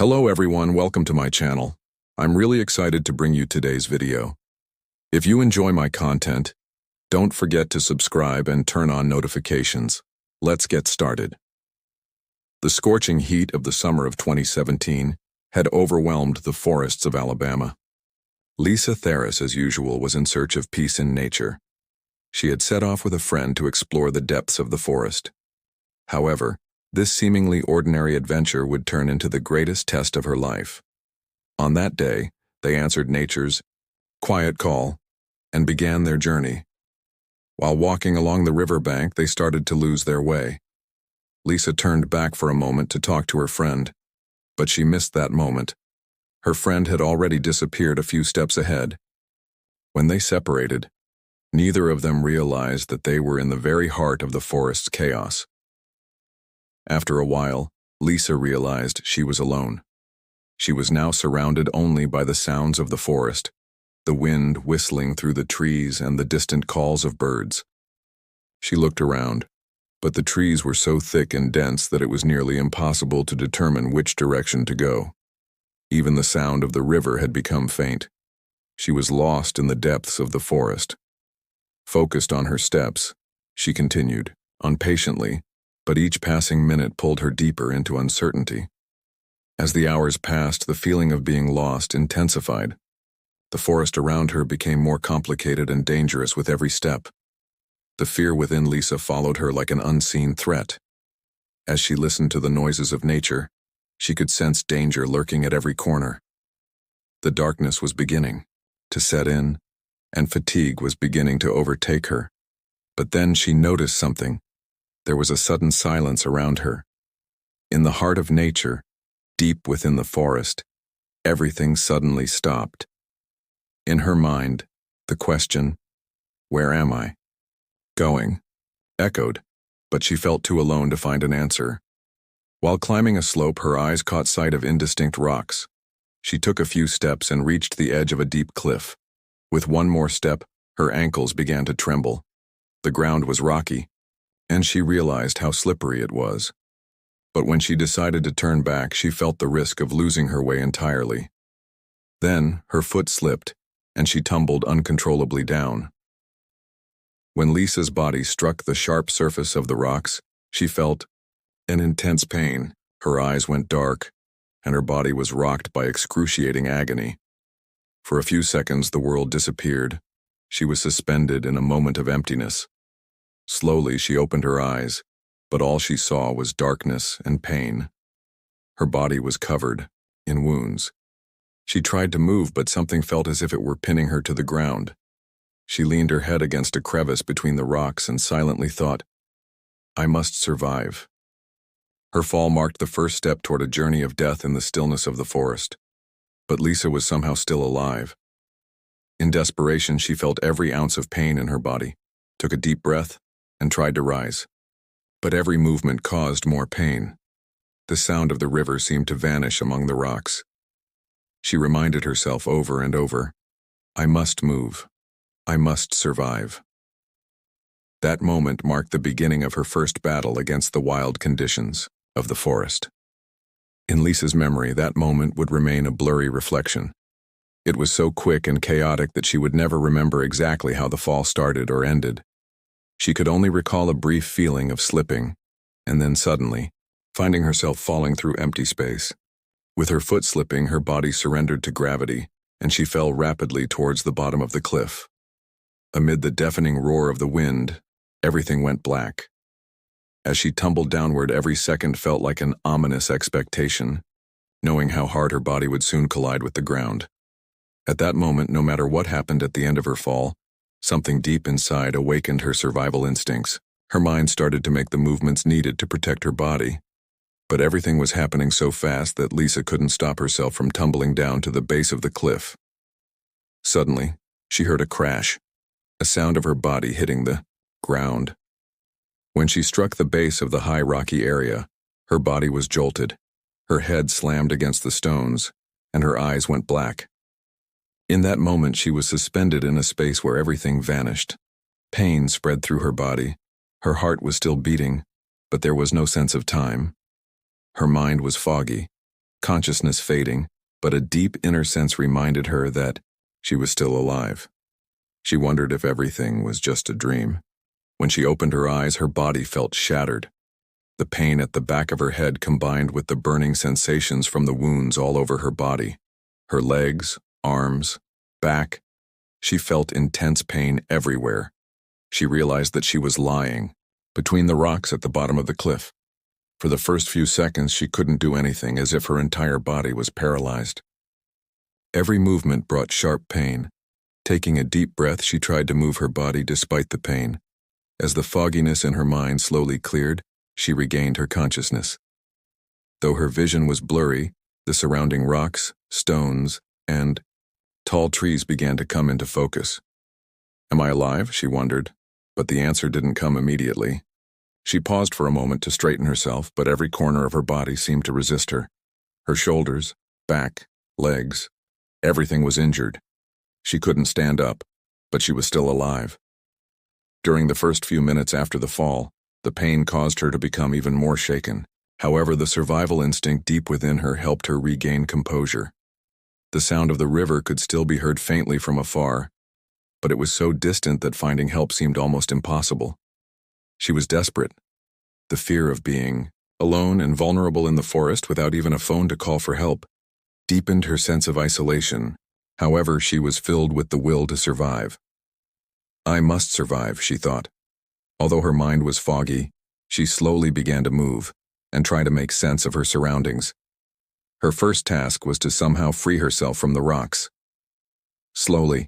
Hello everyone, welcome to my channel. I'm really excited to bring you today's video. If you enjoy my content, don't forget to subscribe and turn on notifications. Let's get started. The scorching heat of the summer of 2017 had overwhelmed the forests of Alabama. Lisa Theris, as usual, was in search of peace in nature. She had set off with a friend to explore the depths of the forest. However, this seemingly ordinary adventure would turn into the greatest test of her life. On that day, they answered nature's quiet call and began their journey. While walking along the riverbank, they started to lose their way. Lisa turned back for a moment to talk to her friend, but she missed that moment. Her friend had already disappeared a few steps ahead. When they separated, neither of them realized that they were in the very heart of the forest's chaos. After a while, Lisa realized she was alone. She was now surrounded only by the sounds of the forest, the wind whistling through the trees and the distant calls of birds. She looked around, but the trees were so thick and dense that it was nearly impossible to determine which direction to go. Even the sound of the river had become faint. She was lost in the depths of the forest. Focused on her steps, she continued, impatiently, but each passing minute pulled her deeper into uncertainty. As the hours passed, the feeling of being lost intensified. The forest around her became more complicated and dangerous with every step. The fear within Lisa followed her like an unseen threat. As she listened to the noises of nature, she could sense danger lurking at every corner. The darkness was beginning to set in, and fatigue was beginning to overtake her. But then she noticed something. There was a sudden silence around her. In the heart of nature, deep within the forest, everything suddenly stopped. In her mind, the question, "Where am I going?" echoed, but she felt too alone to find an answer. While climbing a slope, her eyes caught sight of indistinct rocks. She took a few steps and reached the edge of a deep cliff. With one more step, her ankles began to tremble. The ground was rocky, and she realized how slippery it was. But when she decided to turn back, she felt the risk of losing her way entirely. Then, her foot slipped, and she tumbled uncontrollably down. When Lisa's body struck the sharp surface of the rocks, she felt an intense pain. Her eyes went dark, and her body was rocked by excruciating agony. For a few seconds, the world disappeared. She was suspended in a moment of emptiness. Slowly, she opened her eyes, but all she saw was darkness and pain. Her body was covered in wounds. She tried to move, but something felt as if it were pinning her to the ground. She leaned her head against a crevice between the rocks and silently thought, "I must survive." Her fall marked the first step toward a journey of death in the stillness of the forest. But Lisa was somehow still alive. In desperation, she felt every ounce of pain in her body, took a deep breath, and tried to rise. But every movement caused more pain. The sound of the river seemed to vanish among the rocks. She reminded herself over and over, "I must move. I must survive." That moment marked the beginning of her first battle against the wild conditions of the forest. In Lisa's memory, that moment would remain a blurry reflection. It was so quick and chaotic that she would never remember exactly how the fall started or ended. She could only recall a brief feeling of slipping, and then suddenly, finding herself falling through empty space. With her foot slipping, her body surrendered to gravity, and she fell rapidly towards the bottom of the cliff. Amid the deafening roar of the wind, everything went black. As she tumbled downward, every second felt like an ominous expectation, knowing how hard her body would soon collide with the ground. At that moment, no matter what happened at the end of her fall, something deep inside awakened her survival instincts. Her mind started to make the movements needed to protect her body. But everything was happening so fast that Lisa couldn't stop herself from tumbling down to the base of the cliff. Suddenly, she heard a crash, a sound of her body hitting the ground. When she struck the base of the high rocky area, her body was jolted. Her head slammed against the stones, and her eyes went black. In that moment, she was suspended in a space where everything vanished. Pain spread through her body. Her heart was still beating, but there was no sense of time. Her mind was foggy, consciousness fading, but a deep inner sense reminded her that she was still alive. She wondered if everything was just a dream. When she opened her eyes, her body felt shattered. The pain at the back of her head combined with the burning sensations from the wounds all over her body. Her legs, arms, back. She felt intense pain everywhere. She realized that she was lying between the rocks at the bottom of the cliff. For the first few seconds, she couldn't do anything, as if her entire body was paralyzed. Every movement brought sharp pain. Taking a deep breath, she tried to move her body despite the pain. As the fogginess in her mind slowly cleared, she regained her consciousness. Though her vision was blurry, the surrounding rocks, stones, and tall trees began to come into focus. Am I alive? She wondered, but the answer didn't come immediately. She paused for a moment to straighten herself, but every corner of her body seemed to resist her. Her shoulders, back, legs, everything was injured. She couldn't stand up, but she was still alive. During the first few minutes after the fall, the pain caused her to become even more shaken. However, the survival instinct deep within her helped her regain composure. The sound of the river could still be heard faintly from afar, but it was so distant that finding help seemed almost impossible. She was desperate. The fear of being alone and vulnerable in the forest without even a phone to call for help deepened her sense of isolation. However, she was filled with the will to survive. I must survive, she thought. Although her mind was foggy, she slowly began to move and try to make sense of her surroundings. Her first task was to somehow free herself from the rocks. Slowly,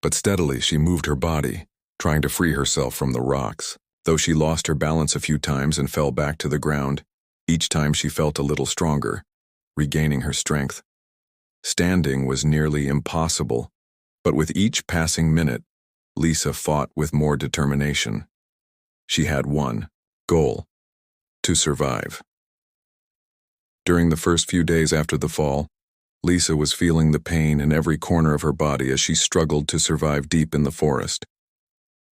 but steadily, she moved her body, trying to free herself from the rocks. Though she lost her balance a few times and fell back to the ground, each time she felt a little stronger, regaining her strength. Standing was nearly impossible, but with each passing minute, Lisa fought with more determination. She had one goal: to survive. During the first few days after the fall, Lisa was feeling the pain in every corner of her body as she struggled to survive deep in the forest.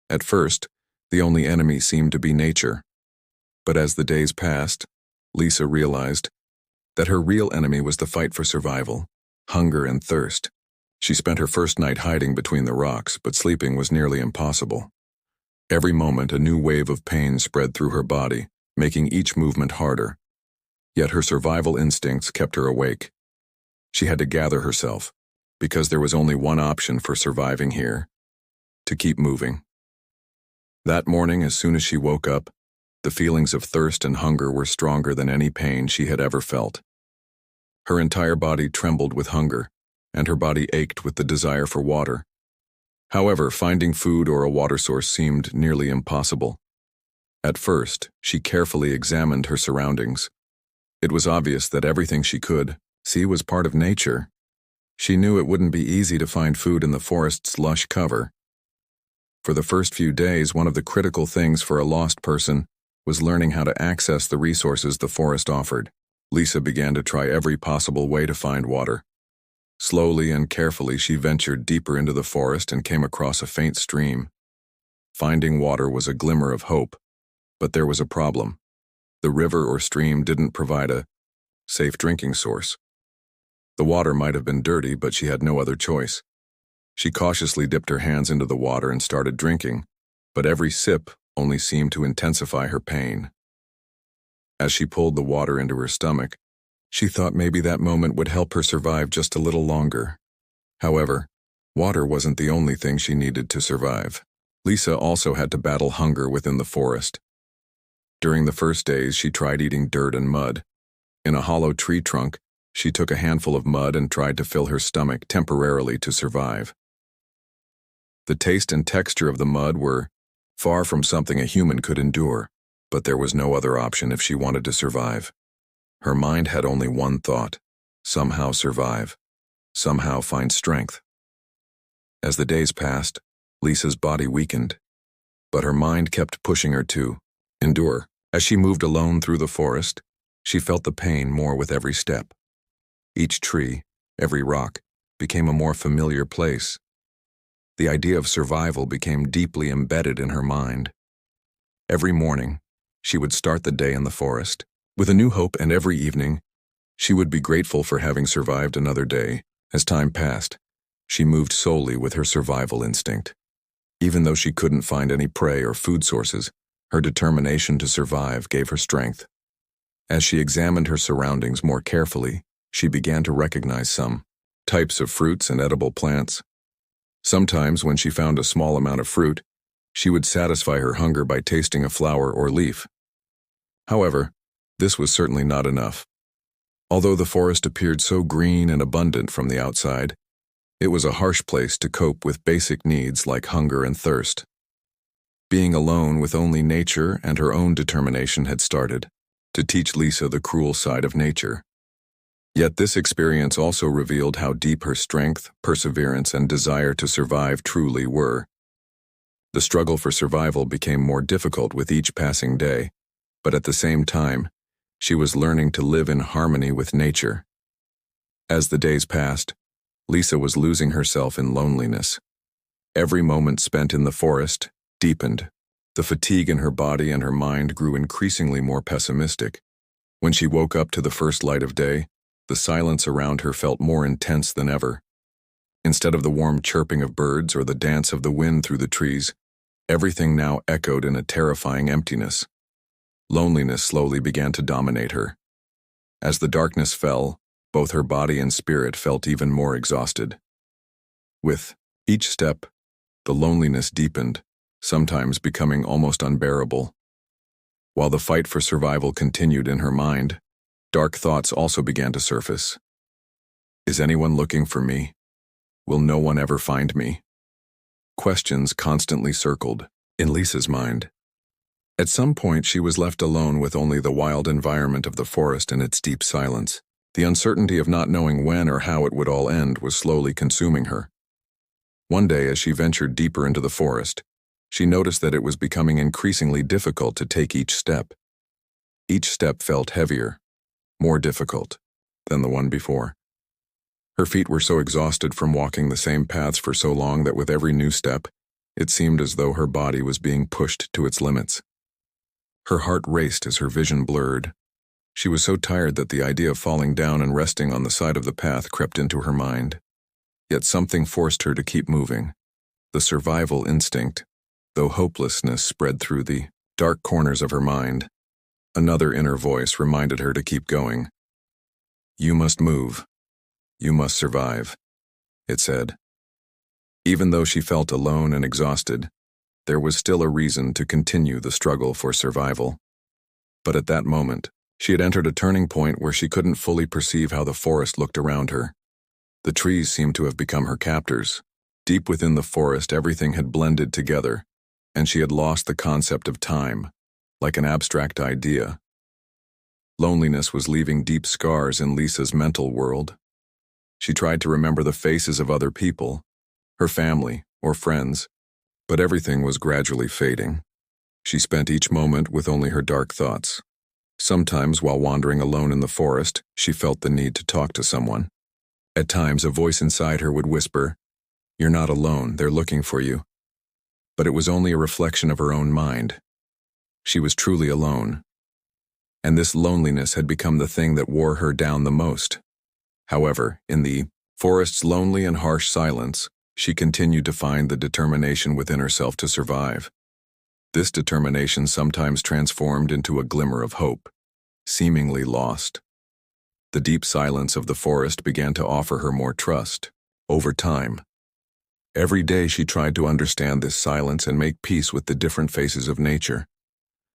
At first, the only enemy seemed to be nature. But as the days passed, Lisa realized that her real enemy was the fight for survival, hunger and thirst. She spent her first night hiding between the rocks, but sleeping was nearly impossible. Every moment, a new wave of pain spread through her body, making each movement harder. Yet her survival instincts kept her awake. She had to gather herself, because there was only one option for surviving here: to keep moving. That morning, as soon as she woke up, the feelings of thirst and hunger were stronger than any pain she had ever felt. Her entire body trembled with hunger, and her body ached with the desire for water. However, finding food or a water source seemed nearly impossible. At first, she carefully examined her surroundings. It was obvious that everything she could see was part of nature. She knew it wouldn't be easy to find food in the forest's lush cover. For the first few days, one of the critical things for a lost person was learning how to access the resources the forest offered. Lisa began to try every possible way to find water. Slowly and carefully, she ventured deeper into the forest and came across a faint stream. Finding water was a glimmer of hope, but there was a problem. The river or stream didn't provide a safe drinking source. The water might have been dirty, but she had no other choice. She cautiously dipped her hands into the water and started drinking, but every sip only seemed to intensify her pain. As she pulled the water into her stomach, she thought maybe that moment would help her survive just a little longer. However, water wasn't the only thing she needed to survive. Lisa also had to battle hunger within the forest. During the first days, she tried eating dirt and mud. In a hollow tree trunk, she took a handful of mud and tried to fill her stomach temporarily to survive. The taste and texture of the mud were far from something a human could endure, but there was no other option if she wanted to survive. Her mind had only one thought: somehow survive, somehow find strength. As the days passed, Lisa's body weakened, but her mind kept pushing her to endure. As she moved alone through the forest, she felt the pain more with every step. Each tree, every rock, became a more familiar place. The idea of survival became deeply embedded in her mind. Every morning, she would start the day in the forest with a new hope, and every evening, She would be grateful for having survived another day. As time passed, she moved solely with her survival instinct. Even though she couldn't find any prey or food sources, her determination to survive gave her strength. As she examined her surroundings more carefully, she began to recognize some types of fruits and edible plants. Sometimes, when she found a small amount of fruit, she would satisfy her hunger by tasting a flower or leaf. However, this was certainly not enough. Although the forest appeared so green and abundant from the outside, it was a harsh place to cope with basic needs like hunger and thirst. Being alone with only nature and her own determination had started to teach Lisa the cruel side of nature. Yet this experience also revealed how deep her strength, perseverance, and desire to survive truly were. The struggle for survival became more difficult with each passing day, but at the same time, she was learning to live in harmony with nature. As the days passed, Lisa was losing herself in loneliness. Every moment spent in the forest deepened. The fatigue in her body and her mind grew increasingly more pessimistic. When she woke up to the first light of day, the silence around her felt more intense than ever. Instead of the warm chirping of birds or the dance of the wind through the trees, everything now echoed in a terrifying emptiness. Loneliness slowly began to dominate her. As the darkness fell, both her body and spirit felt even more exhausted. With each step, the loneliness deepened, sometimes becoming almost unbearable. While the fight for survival continued in her mind, dark thoughts also began to surface. Is anyone looking for me? Will no one ever find me? Questions constantly circled in Lisa's mind. At some point, she was left alone with only the wild environment of the forest and its deep silence. The uncertainty of not knowing when or how it would all end was slowly consuming her. One day, as she ventured deeper into the forest, she noticed that it was becoming increasingly difficult to take each step. Each step felt heavier, more difficult than the one before. Her feet were so exhausted from walking the same paths for so long that with every new step, it seemed as though her body was being pushed to its limits. Her heart raced as her vision blurred. She was so tired that the idea of falling down and resting on the side of the path crept into her mind. Yet something forced her to keep moving. The survival instinct, though hopelessness spread through the dark corners of her mind. Another inner voice reminded her to keep going. You must move. You must survive, it said. Even though she felt alone and exhausted, there was still a reason to continue the struggle for survival. But at that moment, she had entered a turning point where she couldn't fully perceive how the forest looked around her. The trees seemed to have become her captors. Deep within the forest, everything had blended together, and she had lost the concept of time, like an abstract idea. Loneliness was leaving deep scars in Lisa's mental world. She tried to remember the faces of other people, her family or friends, but everything was gradually fading. She spent each moment with only her dark thoughts. Sometimes, while wandering alone in the forest, she felt the need to talk to someone. At times, a voice inside her would whisper, "You're not alone, they're looking for you." But it was only a reflection of her own mind. She was truly alone. And this loneliness had become the thing that wore her down the most. However, in the forest's lonely and harsh silence, she continued to find the determination within herself to survive. This determination sometimes transformed into a glimmer of hope, seemingly lost. The deep silence of the forest began to offer her more trust. Over time, every day she tried to understand this silence and make peace with the different faces of nature.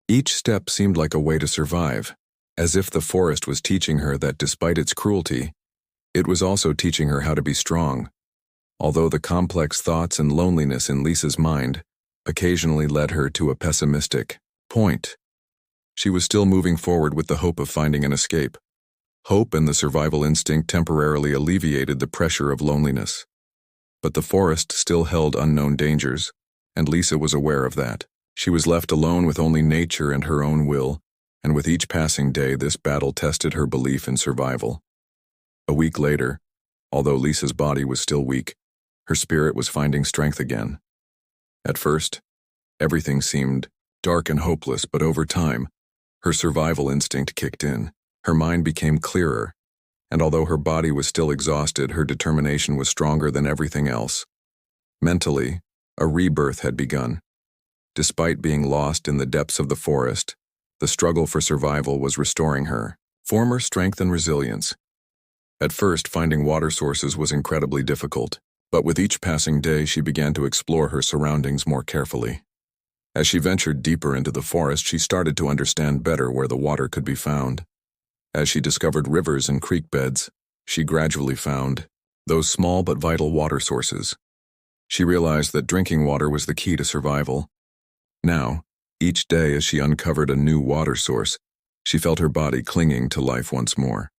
Each step seemed like a way to survive, as if the forest was teaching her that despite its cruelty, it was also teaching her how to be strong. Although the complex thoughts and loneliness in Lisa's mind occasionally led her to a pessimistic point, she was still moving forward with the hope of finding an escape. Hope and the survival instinct temporarily alleviated the pressure of loneliness. But the forest still held unknown dangers, and Lisa was aware of that. She was left alone with only nature and her own will, and with each passing day this battle tested her belief in survival. A week later, although Lisa's body was still weak, her spirit was finding strength again. At first, everything seemed dark and hopeless, but over time, her survival instinct kicked in. Her mind became clearer, And although her body was still exhausted, her determination was stronger than everything else. Mentally, a rebirth had begun. Despite being lost in the depths of the forest, the struggle for survival was restoring her former strength and resilience. At first, finding water sources was incredibly difficult, but with each passing day she began to explore her surroundings more carefully. As she ventured deeper into the forest, she started to understand better where the water could be found. As she discovered rivers and creek beds, she gradually found those small but vital water sources. She realized that drinking water was the key to survival. Now, each day as she uncovered a new water source, she felt her body clinging to life once more.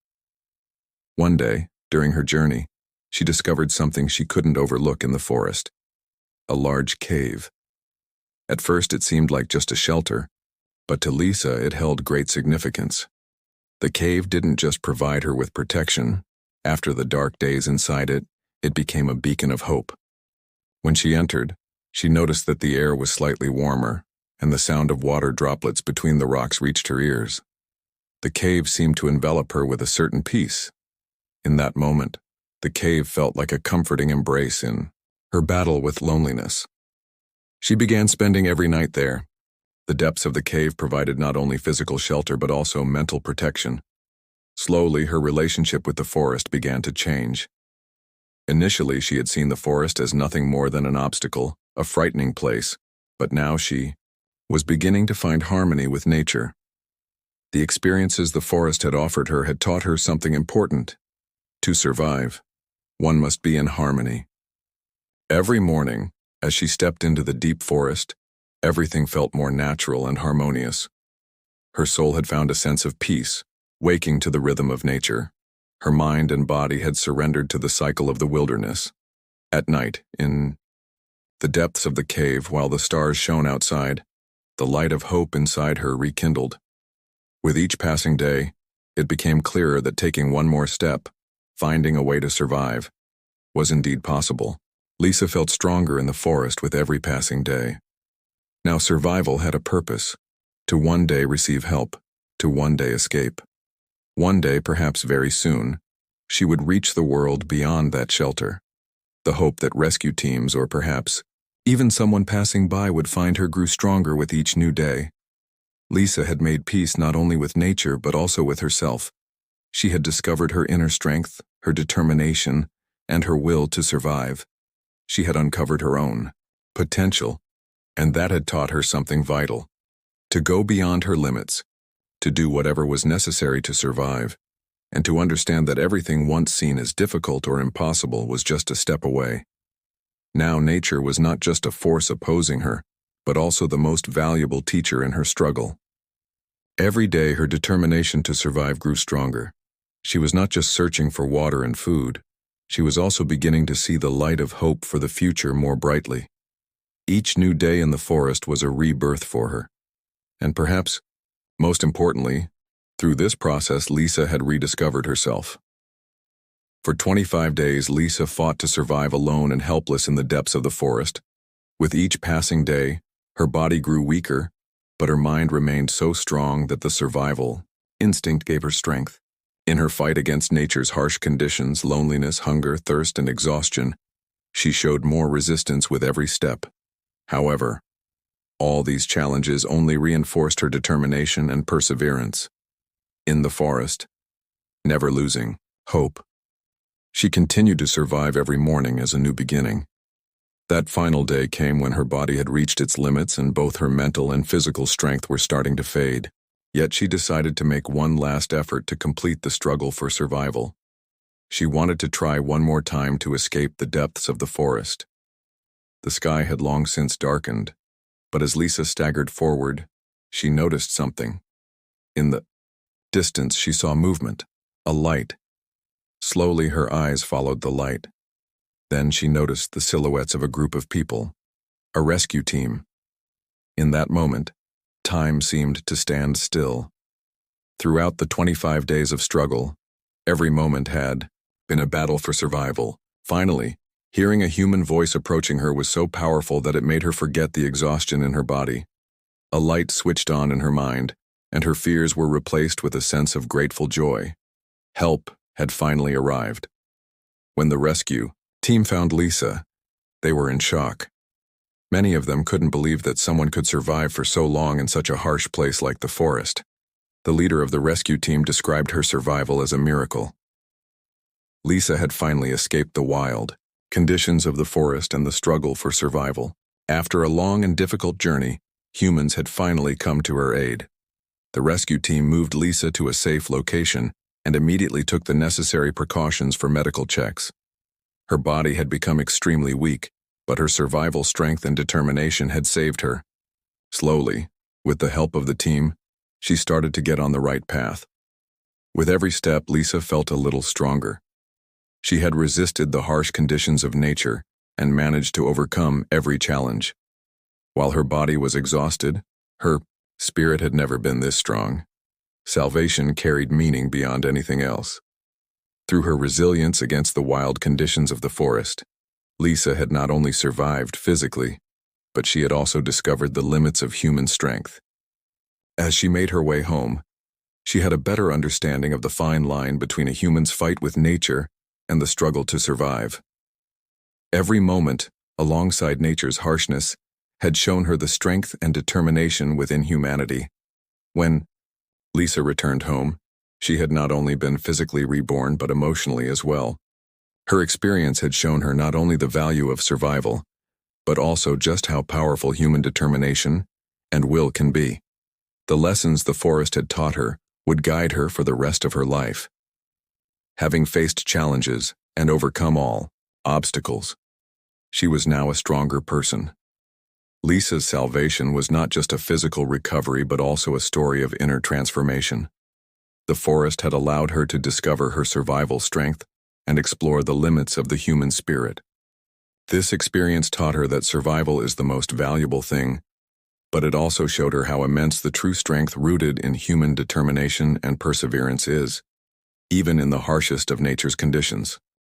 One day, during her journey, she discovered something she couldn't overlook in the forest: a large cave. At first it seemed like just a shelter, but to Lisa it held great significance. The cave didn't just provide her with protection. After the dark days inside it, it became a beacon of hope. When she entered, she noticed that the air was slightly warmer, and the sound of water droplets between the rocks reached her ears. The cave seemed to envelop her with a certain peace. In that moment, the cave felt like a comforting embrace in her battle with loneliness. She began spending every night there. The depths of the cave provided not only physical shelter but also mental protection. Slowly, her relationship with the forest began to change. Initially, she had seen the forest as nothing more than an obstacle, a frightening place, but now she was beginning to find harmony with nature. The experiences the forest had offered her had taught her something important. To survive, one must be in harmony. Every morning, as she stepped into the deep forest, everything felt more natural and harmonious. Her soul had found a sense of peace, waking to the rhythm of nature. Her mind and body had surrendered to the cycle of the wilderness. At night, in the depths of the cave, while the stars shone outside, the light of hope inside her rekindled. With each passing day, it became clearer that taking one more step, finding a way to survive, was indeed possible. Lisa felt stronger in the forest with every passing day. Now survival had a purpose: to one day receive help, to one day escape. One day, perhaps very soon, she would reach the world beyond that shelter. The hope that rescue teams, or perhaps even someone passing by, would find her grew stronger with each new day. Lisa had made peace not only with nature but also with herself. She had discovered her inner strength, her determination, and her will to survive. She had uncovered her own potential, and that had taught her something vital: to go beyond her limits, to do whatever was necessary to survive, and to understand that everything once seen as difficult or impossible was just a step away. Now nature was not just a force opposing her, but also the most valuable teacher in her struggle. Every day her determination to survive grew stronger. She was not just searching for water and food, she was also beginning to see the light of hope for the future more brightly. Each new day in the forest was a rebirth for her. And perhaps, most importantly, through this process Lisa had rediscovered herself. For 25 days Lisa fought to survive alone and helpless in the depths of the forest. With each passing day, her body grew weaker, but her mind remained so strong that the survival instinct gave her strength. In her fight against nature's harsh conditions, loneliness, hunger, thirst, and exhaustion, she showed more resistance with every step. However, all these challenges only reinforced her determination and perseverance. In the forest, never losing hope, she continued to survive every morning as a new beginning. That final day came when her body had reached its limits and both her mental and physical strength were starting to fade. Yet she decided to make one last effort to complete the struggle for survival. She wanted to try one more time to escape the depths of the forest. The sky had long since darkened, but as Lisa staggered forward, she noticed something. In the distance she saw movement, a light. Slowly her eyes followed the light. Then she noticed the silhouettes of a group of people, a rescue team. In that moment, time seemed to stand still. Throughout the 25 days of struggle, every moment had been a battle for survival. Finally, hearing a human voice approaching her was so powerful that it made her forget the exhaustion in her body. A light switched on in her mind, and her fears were replaced with a sense of grateful joy. Help had finally arrived. When the rescue team found Lisa, they were in shock. Many of them couldn't believe that someone could survive for so long in such a harsh place like the forest. The leader of the rescue team described her survival as a miracle. Lisa had finally escaped the wild conditions of the forest and the struggle for survival. After a long and difficult journey, humans had finally come to her aid. The rescue team moved Lisa to a safe location and immediately took the necessary precautions for medical checks. Her body had become extremely weak, but her survival strength and determination had saved her. Slowly, with the help of the team, she started to get on the right path. With every step, Lisa felt a little stronger. She had resisted the harsh conditions of nature and managed to overcome every challenge. While her body was exhausted, her spirit had never been this strong. Salvation carried meaning beyond anything else. Through her resilience against the wild conditions of the forest, Lisa had not only survived physically, but she had also discovered the limits of human strength. As she made her way home, she had a better understanding of the fine line between a human's fight with nature and the struggle to survive. Every moment, alongside nature's harshness, had shown her the strength and determination within humanity. When Lisa returned home, she had not only been physically reborn but emotionally as well. Her experience had shown her not only the value of survival, but also just how powerful human determination and will can be. The lessons the forest had taught her would guide her for the rest of her life. Having faced challenges and overcome all obstacles, she was now a stronger person. Lisa's salvation was not just a physical recovery but also a story of inner transformation. The forest had allowed her to discover her survival strength and explore the limits of the human spirit. This experience taught her that survival is the most valuable thing, but it also showed her how immense the true strength rooted in human determination and perseverance is, even in the harshest of nature's conditions.